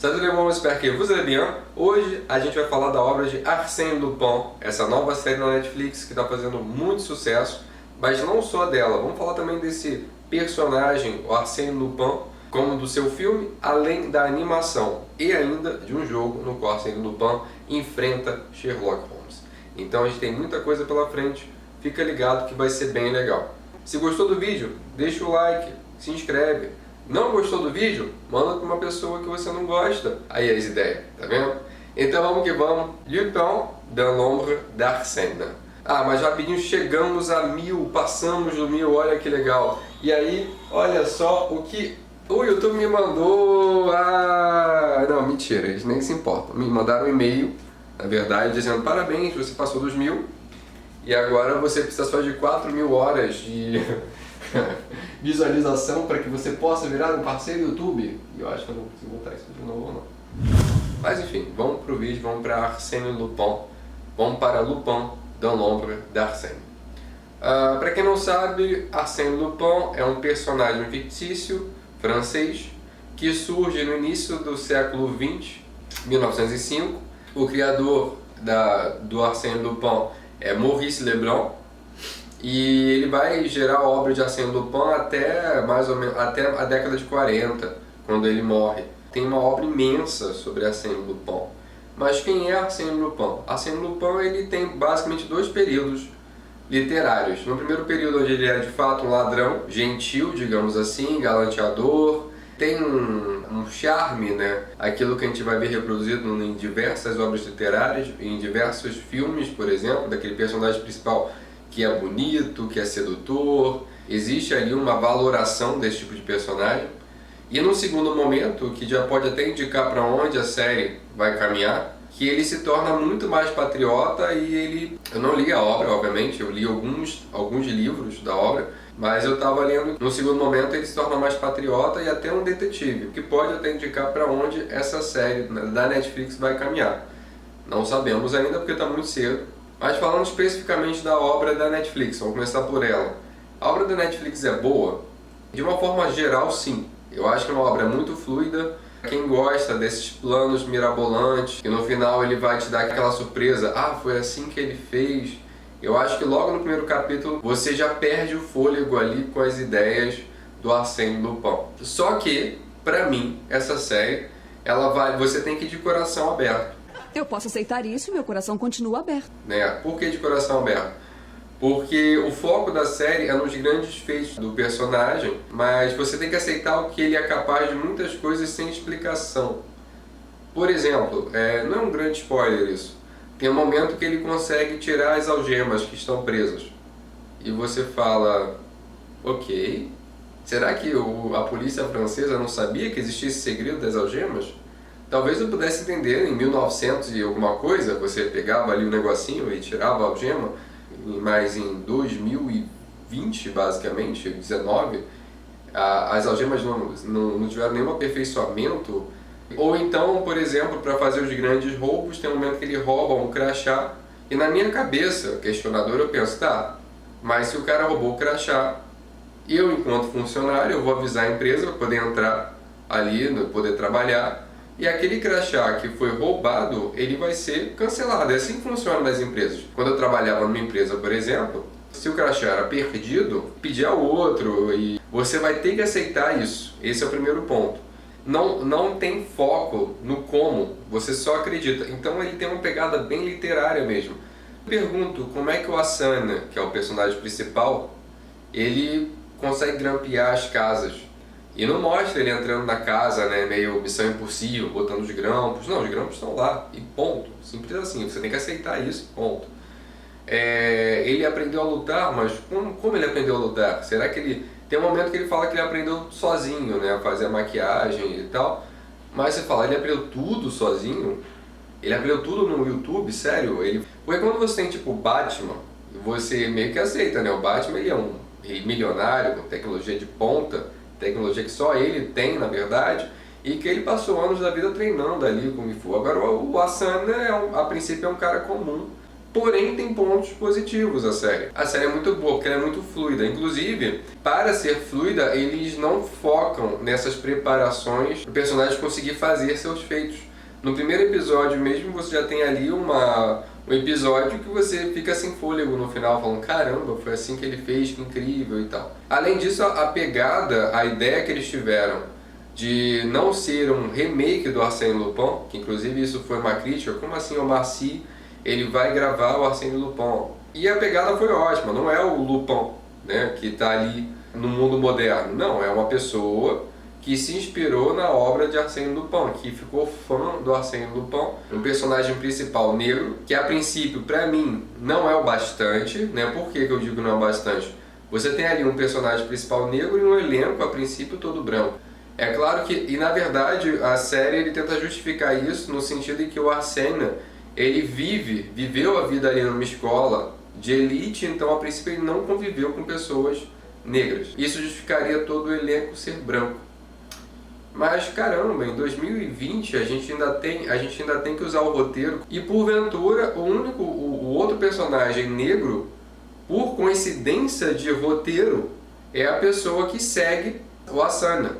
Salut les bons, j'espère que vous allez bien. Hoje a gente vai falar da obra de Arsène Lupin, essa nova série na Netflix que está fazendo muito sucesso, mas não só dela. Vamos falar também desse personagem, o Arsène Lupin, como do seu filme, além da animação e ainda de um jogo no qual Arsène Lupin enfrenta Sherlock Holmes. Então a gente tem muita coisa pela frente, fica ligado que vai ser bem legal. Se gostou do vídeo, deixa o like, se inscreve. Não gostou do vídeo? Manda para uma pessoa que você não gosta. Aí as ideias, tá vendo? Então vamos que vamos. Lupin dans l'ombre d'Arsène. Ah, mas rapidinho chegamos a 1000, passamos do 1000, olha que legal. E aí, olha só o que o YouTube me mandou. Ah, não, mentira, eles nem se importam. Me mandaram um e-mail, na verdade, dizendo parabéns, você passou dos 1000. E agora você precisa só de 4000 horas de visualização para que você possa virar um parceiro do YouTube. E eu acho que eu não consigo botar isso de novo, não. Mas enfim, vamos pro vídeo, vamos para Arsène Lupin. Vamos para Lupin dans l'ombre d'Arsène. Para quem não sabe, Arsène Lupin é um personagem fictício francês que surge no início do século XX, 1905. O criador do Arsène Lupin é Maurice Leblanc, e ele vai gerar a obra de Arsène Lupin até mais ou menos até a década de 40, quando ele morre. Tem uma obra imensa sobre Arsène Lupin. Mas quem é Arsène Lupin? Arsène Lupin ele tem basicamente dois períodos literários. No primeiro período, onde ele é de fato um ladrão gentil, digamos assim, galanteador, tem um charme, né? Aquilo que a gente vai ver reproduzido em diversas obras literárias, em diversos filmes, por exemplo, daquele personagem principal que é bonito, que é sedutor. Existe ali uma valoração desse tipo de personagem. E no segundo momento, que já pode até indicar para onde a série vai caminhar, que ele se torna muito mais patriota e ele... Eu não li a obra, obviamente, eu li alguns livros da obra, mas eu estava lendo, no segundo momento ele se torna mais patriota e até um detetive, que pode até indicar para onde essa série da Netflix vai caminhar. Não sabemos ainda porque está muito cedo. Mas falando especificamente da obra da Netflix, vamos começar por ela. A obra da Netflix é boa? De uma forma geral, sim. Eu acho que é uma obra muito fluida. Quem gosta desses planos mirabolantes, que no final ele vai te dar aquela surpresa, ah, foi assim que ele fez. Eu acho que logo no primeiro capítulo você já perde o fôlego ali com as ideias do Arsène Lupin. Só que, pra mim, essa série, você tem que ir de coração aberto. Eu posso aceitar isso e meu coração continua aberto. Né? Por que de coração aberto? Porque o foco da série é nos grandes feitos do personagem, mas você tem que aceitar o que ele é capaz de muitas coisas sem explicação. Por exemplo, não é um grande spoiler isso, tem um momento que ele consegue tirar as algemas que estão presas. E você fala, ok, será que a polícia francesa não sabia que existia esse segredo das algemas? Talvez eu pudesse entender, em 1900 e alguma coisa, você pegava ali o negocinho e tirava a algema, mas em 2020, basicamente, 19, as algemas não tiveram nenhum aperfeiçoamento. Ou então, por exemplo, para fazer os grandes roubos, tem um momento que ele rouba um crachá, e na minha cabeça, questionador, eu penso, tá, mas se o cara roubou o crachá, eu, enquanto funcionário, eu vou avisar a empresa para poder entrar ali, poder trabalhar, e aquele crachá que foi roubado, ele vai ser cancelado. É assim que funciona nas empresas. Quando eu trabalhava numa empresa, por exemplo, se o crachá era perdido, pedia outro, e você vai ter que aceitar isso. Esse é o primeiro ponto. Não tem foco no como, você só acredita. Então ele tem uma pegada bem literária mesmo. Eu pergunto como é que o Arsène, que é o personagem principal, ele consegue grampear as casas. E não mostra ele entrando na casa, né, meio missão impossível, botando os grampos. Não, os grampos estão lá, e ponto. Simples assim, você tem que aceitar isso, ponto. Ele aprendeu a lutar, mas como ele aprendeu a lutar? Será que ele... Tem um momento que ele fala que ele aprendeu sozinho, né, a fazer a maquiagem e tal. Mas você fala, ele aprendeu tudo sozinho? Ele aprendeu tudo no YouTube? Sério? Porque quando você tem tipo Batman, você meio que aceita, né? O Batman ele é um milionário, com tecnologia de ponta, tecnologia que só ele tem, na verdade, e que ele passou anos da vida treinando ali com o Kung Fu. Agora o Arsène, a princípio, é um cara comum, Porém, tem pontos positivos a série. A série é muito boa, porque ela é muito fluida. Inclusive, para ser fluida, eles não focam nessas preparações para o personagem conseguir fazer seus feitos. No primeiro episódio mesmo, você já tem ali um episódio que você fica sem fôlego no final, falando, caramba, foi assim que ele fez, que incrível e tal. Além disso, a pegada, a ideia que eles tiveram de não ser um remake do Arsène Lupin, que inclusive isso foi uma crítica, como assim o Omar Sy, ele vai gravar o Arsène Lupin? E a pegada foi ótima, não é o Lupin, né, que está ali no mundo moderno, não, é uma pessoa que se inspirou na obra de Arsène Lupin, que ficou fã do Arsène Lupin, um personagem principal negro, que a princípio, para mim, não é o bastante, né? Por que eu digo não é o bastante? Você tem ali um personagem principal negro e um elenco, a princípio, todo branco. É claro que, e na verdade, a série ele tenta justificar isso no sentido de que o Arsène, ele viveu a vida ali numa escola de elite, então a princípio ele não conviveu com pessoas negras. Isso justificaria todo o elenco ser branco. Mas caramba, em 2020 a gente ainda tem que usar o roteiro e porventura o outro personagem negro, por coincidência de roteiro, é a pessoa que segue o Asana.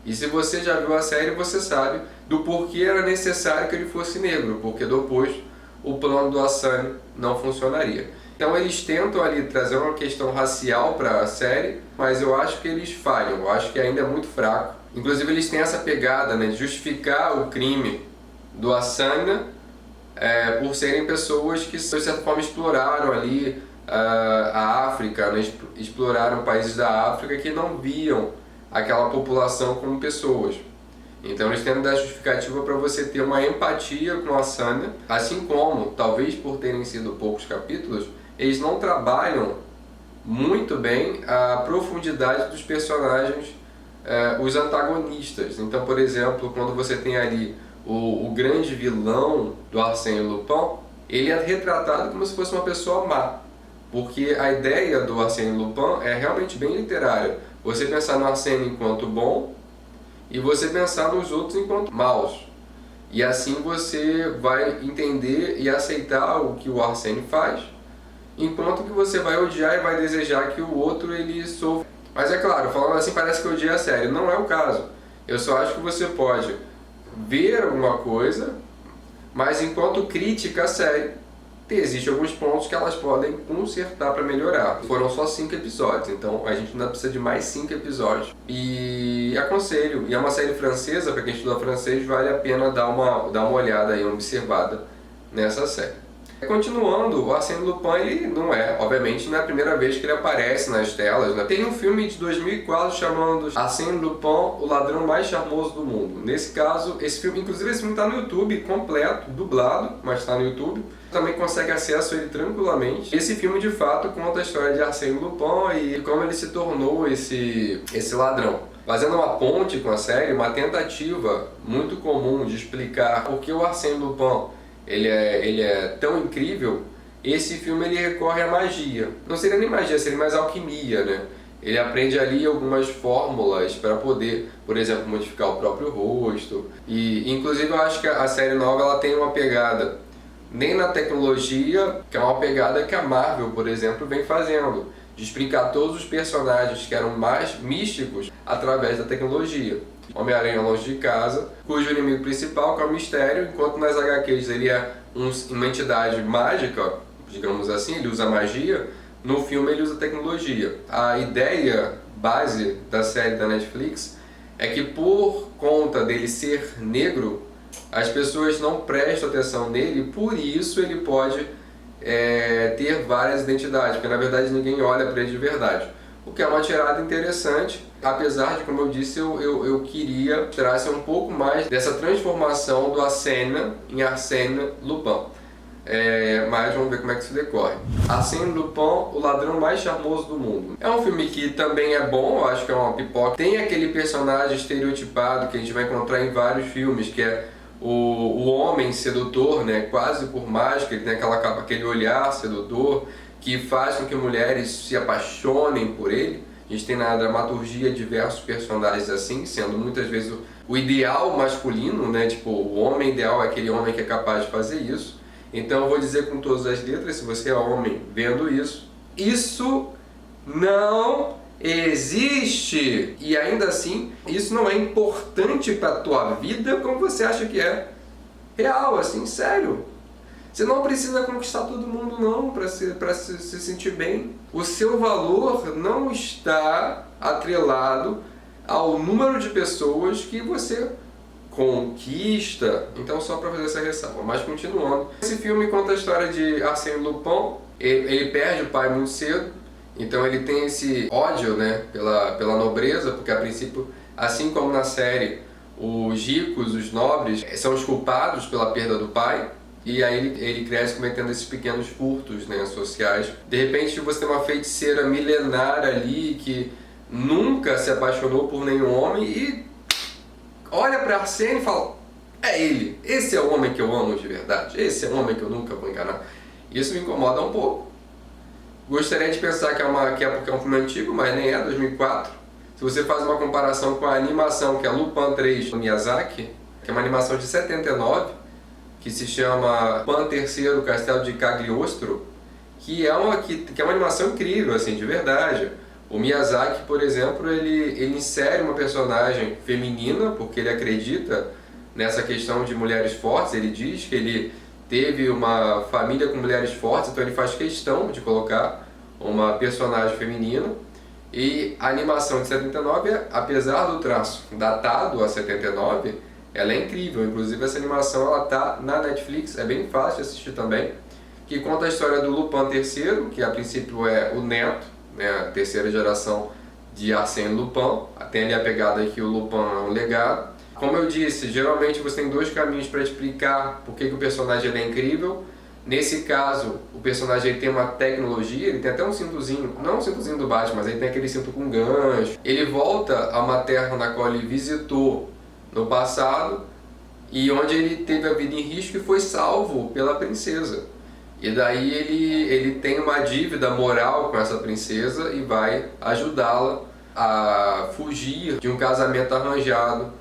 E se você já viu a série, você sabe do porquê era necessário que ele fosse negro, porque depois o plano do Asana não funcionaria. Então eles tentam ali trazer uma questão racial para a série, mas eu acho que eles falham, eu acho que ainda é muito fraco. Inclusive eles têm essa pegada, né, de justificar o crime do Asana por serem pessoas que de certa forma exploraram ali a África, né, exploraram países da África que não viam aquela população como pessoas. Então eles tentam dar justificativa para você ter uma empatia com a Asana, assim como, talvez por terem sido poucos capítulos, eles não trabalham muito bem a profundidade dos personagens, os antagonistas. Então, por exemplo, quando você tem ali o grande vilão do Arsène Lupin, ele é retratado como se fosse uma pessoa má, porque a ideia do Arsène Lupin é realmente bem literária. Você pensar no Arsène enquanto bom e você pensar nos outros enquanto maus. E assim você vai entender e aceitar o que o Arsène faz, enquanto que você vai odiar e vai desejar que o outro ele sofra. Mas é claro, falando assim parece que eu odiei a série. Não é o caso. Eu só acho que você pode ver alguma coisa, mas enquanto crítica à série, existem alguns pontos que elas podem consertar para melhorar. Foram só 5 episódios, então a gente ainda precisa de mais 5 episódios. E aconselho, e é uma série francesa, para quem estuda francês, vale a pena dar uma olhada aí, uma observada nessa série. Continuando, o Arsène Lupin, ele não é, obviamente, não é a primeira vez que ele aparece nas telas, né? Tem um filme de 2004 chamado Arsène Lupin, o ladrão mais charmoso do mundo. Nesse caso, inclusive esse filme está no YouTube completo, dublado, mas está no YouTube. Também consegue acesso a ele tranquilamente. Esse filme, de fato, conta a história de Arsène Lupin e como ele se tornou esse ladrão. Fazendo uma ponte com a série, uma tentativa muito comum de explicar por que o Arsène Lupin ele é tão incrível. Esse filme ele recorre à magia. Não seria nem magia, seria mais alquimia, né? Ele aprende ali algumas fórmulas para poder, por exemplo, modificar o próprio rosto. E inclusive eu acho que a série nova ela tem uma pegada nem na tecnologia, que é uma pegada que a Marvel, por exemplo, vem fazendo, de explicar todos os personagens que eram mais místicos através da tecnologia. Homem-Aranha Longe de Casa, cujo inimigo principal que é o Mistério, enquanto nas HQs ele é uma entidade mágica, digamos assim, ele usa magia, no filme ele usa tecnologia. A ideia base da série da Netflix é que por conta dele ser negro, as pessoas não prestam atenção nele, por isso ele pode ter várias identidades, porque na verdade ninguém olha para ele de verdade. O que é uma tirada interessante, apesar de, como eu disse, eu queria trazer um pouco mais dessa transformação do Arsène em Arsène Lupin. Mas vamos ver como é que isso decorre. Arsène Lupin, o ladrão mais charmoso do mundo. É um filme que também é bom, eu acho que é uma pipoca. Tem aquele personagem estereotipado que a gente vai encontrar em vários filmes, que é o homem sedutor, né? Quase por mágica, ele tem aquele olhar sedutor que faz com que mulheres se apaixonem por ele. A gente tem na dramaturgia diversos personagens assim, sendo muitas vezes o ideal masculino, né? Tipo, o homem ideal é aquele homem que é capaz de fazer isso. Então eu vou dizer com todas as letras, se você é homem vendo isso não existe. E ainda assim, isso não é importante para a tua vida como você acha que é. Real, assim, sério. Você não precisa conquistar todo mundo não para se sentir bem. O seu valor não está atrelado ao número de pessoas que você conquista. Então, só para fazer essa ressalva. Mas continuando, esse filme conta a história de Arsène Lupin. Ele perde o pai muito cedo, então ele tem esse ódio, né, pela nobreza, porque a princípio, assim como na série, os ricos, os nobres, são os culpados pela perda do pai. E aí ele cresce cometendo esses pequenos furtos, né, sociais. De repente você tem uma feiticeira milenar ali que nunca se apaixonou por nenhum homem e olha para Arsène e fala: é ele, esse é o homem que eu amo de verdade, esse é o homem que eu nunca vou enganar. Isso me incomoda um pouco. Gostaria de pensar que é porque é um filme antigo, mas nem é, 2004. Se você faz uma comparação com a animação que é Lupin 3 do Miyazaki, que é uma animação de 79, que se chama Lupin III, Castelo de Cagliostro, que é uma animação incrível, assim, de verdade. O Miyazaki, por exemplo, ele insere uma personagem feminina, porque ele acredita nessa questão de mulheres fortes. Ele diz que ele teve uma família com mulheres fortes, então ele faz questão de colocar uma personagem feminina. E a animação de 79, apesar do traço datado a 79, ela é incrível. Inclusive essa animação ela tá na Netflix, é bem fácil de assistir também, que conta a história do Lupin III, que a princípio é o neto, né, a terceira geração de Arsène Lupin. Tem ali a pegada que o Lupin é um legado. Como eu disse, geralmente você tem dois caminhos para explicar por que o personagem ele é incrível. Nesse caso, o personagem ele tem uma tecnologia, ele tem até um cintozinho, não um cintozinho do Batman, mas ele tem aquele cinto com gancho. Ele volta a uma terra na qual ele visitou no passado e onde ele teve a vida em risco e foi salvo pela princesa. E daí ele tem uma dívida moral com essa princesa e vai ajudá-la a fugir de um casamento arranjado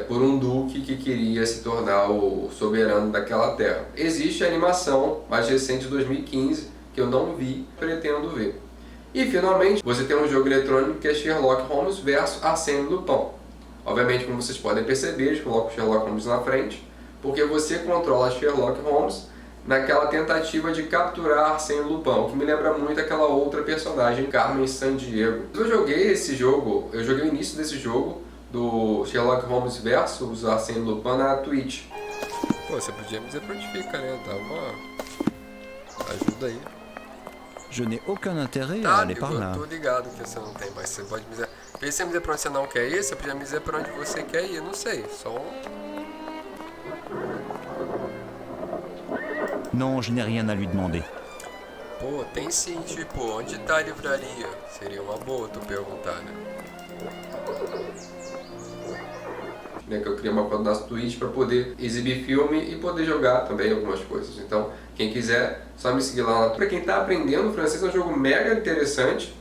por um duque que queria se tornar o soberano daquela terra. Existe a animação mais recente de 2015, que eu não vi, pretendo ver. E finalmente, você tem um jogo eletrônico que é Sherlock Holmes vs Arsène Lupin. Obviamente, como vocês podem perceber, eles colocam o Sherlock Holmes na frente, porque você controla Sherlock Holmes naquela tentativa de capturar Arsène Lupin, o que me lembra muito aquela outra personagem, Carmen Sandiego. Eu joguei esse jogo, eu joguei o início desse jogo, do Sherlock Holmes versus Arsène Lupin na Twitch. Pô, você podia me dizer pra onde fica, né? Dá uma ajuda aí. Je n'ai aucun intérêt à aller par là. Eu tô ligado que você não tem, mas você pode me dizer. Porque se você me dizer pra onde você não quer ir, você podia me dizer pra onde você quer ir, não sei, só Non, je n'ai rien à lui demander. Pô, tem sim, tipo, onde tá a livraria? Seria uma boa tu perguntar, né? Que eu criei uma conta na Twitch para poder exibir filme e poder jogar também algumas coisas. Então, quem quiser, só me seguir lá. Para quem está aprendendo francês, é um jogo mega interessante,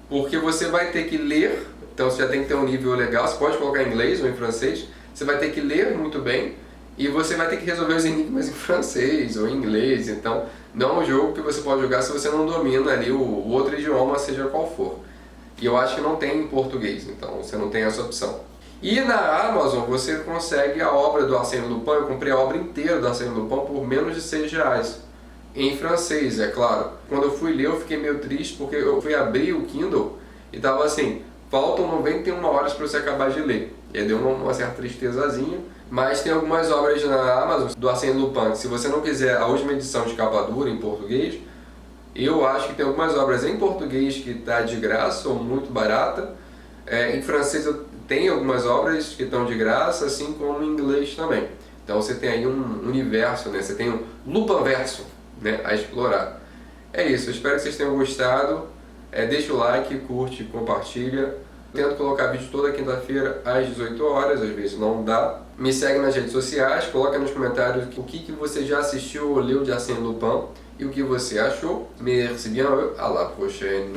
porque você vai ter que ler, então você já tem que ter um nível legal, você pode colocar em inglês ou em francês, você vai ter que ler muito bem, e você vai ter que resolver os enigmas em francês ou em inglês. Então, não é um jogo que você pode jogar se você não domina ali o outro idioma, seja qual for. E eu acho que não tem em português, então você não tem essa opção. E na Amazon você consegue a obra do Arsène Lupin. Eu comprei a obra inteira do Arsène Lupin por menos de R$6. Em francês, é claro. Quando eu fui ler eu fiquei meio triste porque eu fui abrir o Kindle e tava assim, faltam 91 horas para você acabar de ler. E aí deu uma certa tristezazinha. Mas tem algumas obras na Amazon do Arsène Lupin. Se você não quiser a última edição de capa dura em português, eu acho que tem algumas obras em português que tá de graça ou muito barata. Em francês eu tenho algumas obras que estão de graça, assim como em inglês também. Então você tem aí um universo, né? Você tem um Lupinverso, né, a explorar. É isso, eu espero que vocês tenham gostado. Deixa o like, curte, compartilha. Tento colocar vídeo toda quinta-feira às 18 horas, às vezes não dá. Me segue nas redes sociais, coloca nos comentários o que você já assistiu ou leu de Arsène Lupin e o que você achou. Merci bien, à la prochaine.